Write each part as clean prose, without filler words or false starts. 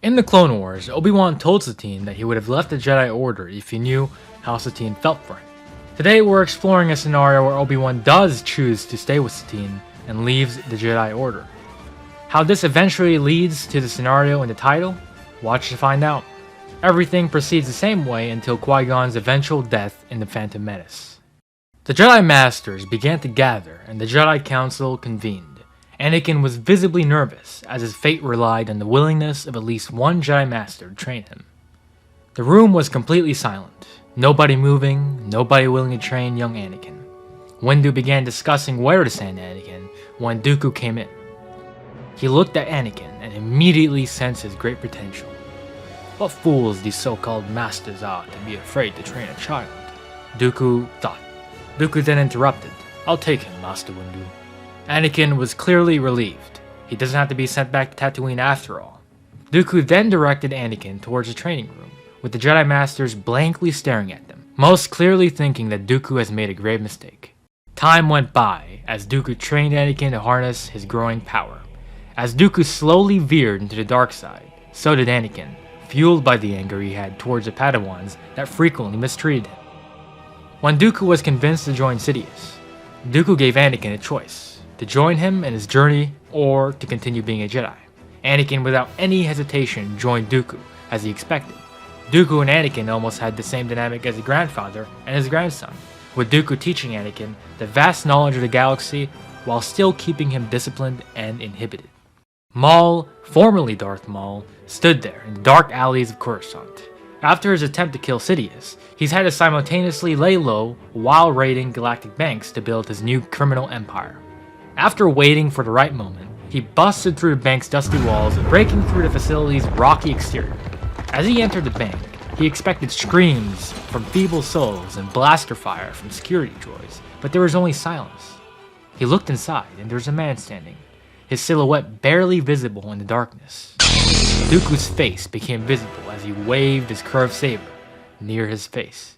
In the Clone Wars, Obi-Wan told Satine that he would have left the Jedi Order if he knew how Satine felt for him. Today we're exploring a scenario where Obi-Wan does choose to stay with Satine and leaves the Jedi Order. How this eventually leads to the scenario in the title? Watch to find out. Everything proceeds the same way until Qui-Gon's eventual death in the Phantom Menace. The Jedi Masters began to gather and the Jedi Council convened. Anakin was visibly nervous, as his fate relied on the willingness of at least one Jedi Master to train him. The room was completely silent, nobody moving, nobody willing to train young Anakin. Windu began discussing where to send Anakin when Dooku came in. He looked at Anakin and immediately sensed his great potential. What fools these so-called masters are to be afraid to train a child, Dooku thought. Dooku then interrupted. I'll take him, Master Windu. Anakin was clearly relieved. He doesn't have to be sent back to Tatooine after all. Dooku then directed Anakin towards the training room, with the Jedi Masters blankly staring at them, most clearly thinking that Dooku has made a grave mistake. Time went by as Dooku trained Anakin to harness his growing power. As Dooku slowly veered into the dark side, so did Anakin, fueled by the anger he had towards the Padawans that frequently mistreated him. When Dooku was convinced to join Sidious, Dooku gave Anakin a choice. To join him in his journey, or to continue being a Jedi. Anakin, without any hesitation, joined Dooku, as he expected. Dooku and Anakin almost had the same dynamic as a grandfather and his grandson, with Dooku teaching Anakin the vast knowledge of the galaxy while still keeping him disciplined and inhibited. Maul, formerly Darth Maul, stood there in the dark alleys of Coruscant. After his attempt to kill Sidious, he's had to simultaneously lay low while raiding galactic banks to build his new criminal empire. After waiting for the right moment, he busted through the bank's dusty walls, breaking through the facility's rocky exterior. As he entered the bank, he expected screams from feeble souls and blaster fire from security droids, but there was only silence. He looked inside, and there was a man standing, his silhouette barely visible in the darkness. Dooku's face became visible as he waved his curved saber near his face.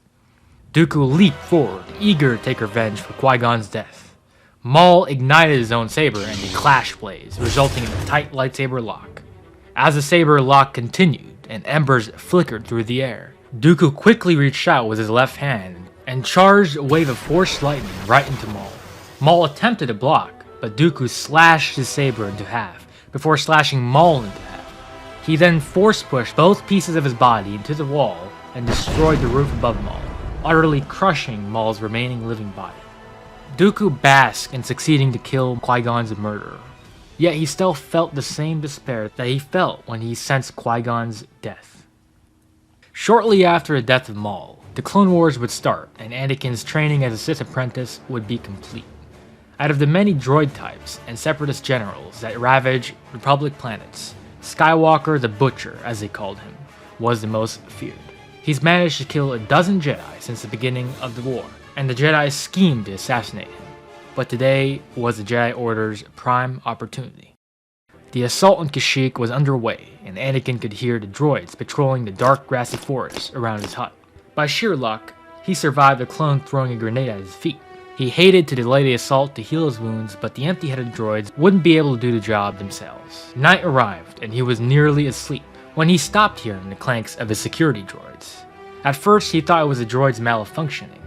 Dooku leaped forward, eager to take revenge for Qui-Gon's death. Maul ignited his own saber and the clash blazed, resulting in a tight lightsaber lock. As the saber lock continued and embers flickered through the air, Dooku quickly reached out with his left hand and charged a wave of force lightning right into Maul. Maul attempted to block, but Dooku slashed his saber into half before slashing Maul into half. He then force pushed both pieces of his body into the wall and destroyed the roof above Maul, utterly crushing Maul's remaining living body. Dooku basked in succeeding to kill Qui-Gon's murderer, yet he still felt the same despair that he felt when he sensed Qui-Gon's death. Shortly after the death of Maul, the Clone Wars would start and Anakin's training as a Sith apprentice would be complete. Out of the many droid types and separatist generals that ravage Republic planets, Skywalker the Butcher, as they called him, was the most feared. He's managed to kill a dozen Jedi since the beginning of the war, and the Jedi schemed to assassinate him, but today was the Jedi Order's prime opportunity. The assault on Kashyyyk was underway, and Anakin could hear the droids patrolling the dark grassy forest around his hut. By sheer luck, he survived a clone throwing a grenade at his feet. He hated to delay the assault to heal his wounds, but the empty-headed droids wouldn't be able to do the job themselves. Night arrived, and he was nearly asleep when he stopped hearing the clanks of his security droids. At first, he thought it was the droids malfunctioning,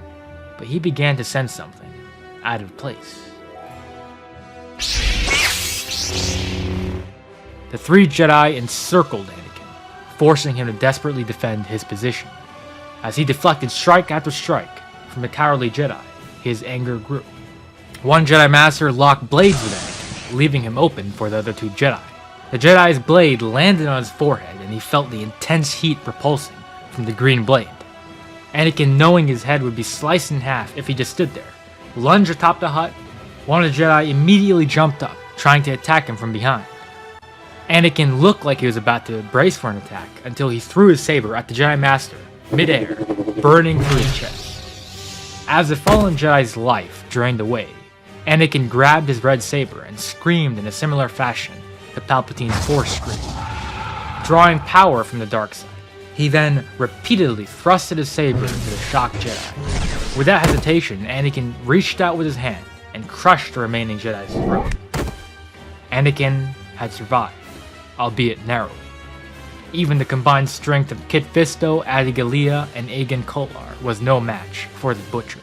but he began to sense something out of place. The three Jedi encircled Anakin, forcing him to desperately defend his position. As he deflected strike after strike from the cowardly Jedi, his anger grew. One Jedi Master locked blades with Anakin, leaving him open for the other two Jedi. The Jedi's blade landed on his forehead, and he felt the intense heat propulsing from the green blade. Anakin, knowing his head would be sliced in half if he just stood there, lunged atop the hut. One of the Jedi immediately jumped up, trying to attack him from behind. Anakin looked like he was about to brace for an attack until he threw his saber at the Jedi Master, mid-air, burning through his chest. As the fallen Jedi's life drained away, Anakin grabbed his red saber and screamed in a similar fashion to Palpatine's Force scream, drawing power from the dark side. He then repeatedly thrusted his saber into the shocked Jedi. Without hesitation, Anakin reached out with his hand and crushed the remaining Jedi's throat. Anakin had survived, albeit narrowly. Even the combined strength of Kit Fisto, Adi Gallia, and Aegon Kolar was no match for the Butcher.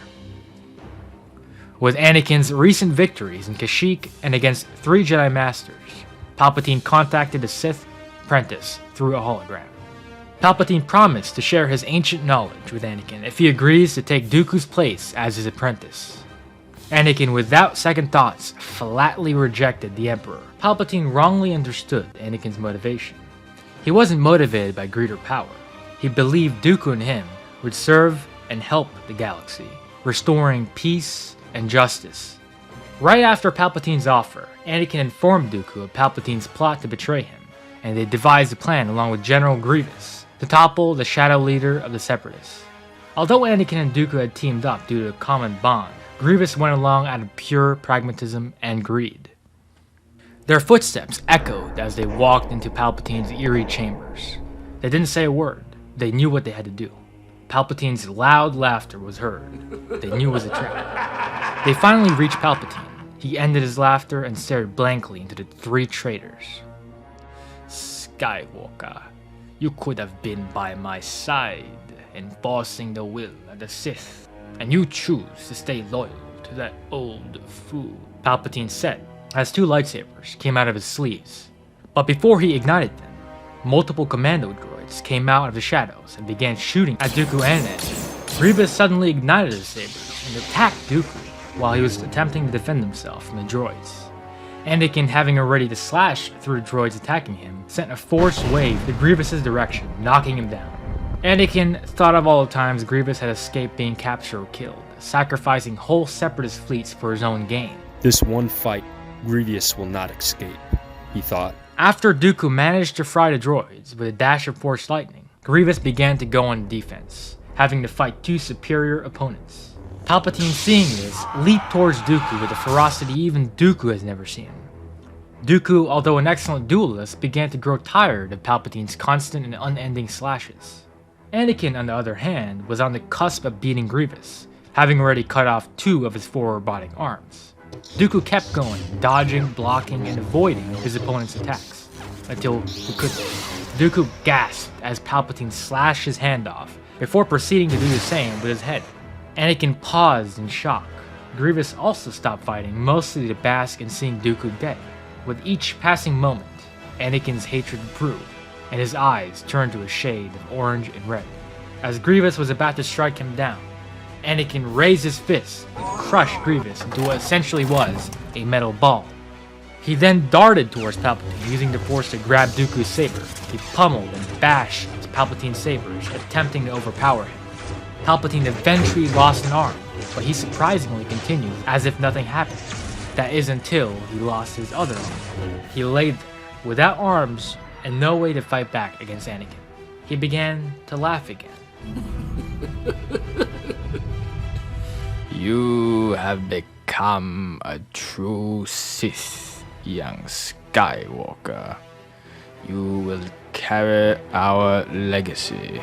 With Anakin's recent victories in Kashyyyk and against 3 Jedi Masters, Palpatine contacted the Sith apprentice through a hologram. Palpatine promised to share his ancient knowledge with Anakin if he agrees to take Dooku's place as his apprentice. Anakin, without second thoughts, flatly rejected the Emperor. Palpatine wrongly understood Anakin's motivation. He wasn't motivated by greed or power. He believed Dooku and him would serve and help the galaxy, restoring peace and justice. Right after Palpatine's offer, Anakin informed Dooku of Palpatine's plot to betray him, and they devised a plan along with General Grievous to topple the shadow leader of the Separatists. Although Anakin and Dooku had teamed up due to a common bond, Grievous went along out of pure pragmatism and greed. Their footsteps echoed as they walked into Palpatine's eerie chambers. They didn't say a word. They knew what they had to do. Palpatine's loud laughter was heard. They knew it was a trap. They finally reached Palpatine. He ended his laughter and stared blankly into the 3 traitors. Skywalker, you could have been by my side, enforcing the will of the Sith, and you choose to stay loyal to that old fool, Palpatine said, as 2 lightsabers came out of his sleeves. But before he ignited them, multiple commando droids came out of the shadows and began shooting at Dooku and Anakin. Grievous suddenly ignited his sabers and attacked Dooku while he was attempting to defend himself from the droids. Anakin, having already to slash through the droids attacking him, sent a force wave to Grievous's direction, knocking him down. Anakin thought of all the times Grievous had escaped being captured or killed, sacrificing whole Separatist fleets for his own gain. This one fight, Grievous will not escape, he thought. After Dooku managed to fry the droids with a dash of Force lightning, Grievous began to go on defense, having to fight 2 superior opponents. Palpatine, seeing this, leaped towards Dooku with a ferocity even Dooku has never seen. Dooku, although an excellent duelist, began to grow tired of Palpatine's constant and unending slashes. Anakin, on the other hand, was on the cusp of beating Grievous, having already cut off 2 of his 4 robotic arms. Dooku kept going, dodging, blocking, and avoiding his opponent's attacks, until he couldn't. Dooku gasped as Palpatine slashed his hand off, before proceeding to do the same with his head. Anakin paused in shock. Grievous also stopped fighting, mostly to bask in seeing Dooku dead. With each passing moment, Anakin's hatred grew, and his eyes turned to a shade of orange and red. As Grievous was about to strike him down, Anakin raised his fist and crushed Grievous into what essentially was a metal ball. He then darted towards Palpatine, using the Force to grab Dooku's saber. He pummeled and bashed Palpatine's sabers, attempting to overpower him. Palpatine eventually lost an arm, but he surprisingly continued as if nothing happened. That is until he lost his other arm. He lay there, without arms and no way to fight back against Anakin. He began to laugh again. You have become a true Sith, young Skywalker. You will carry our legacy.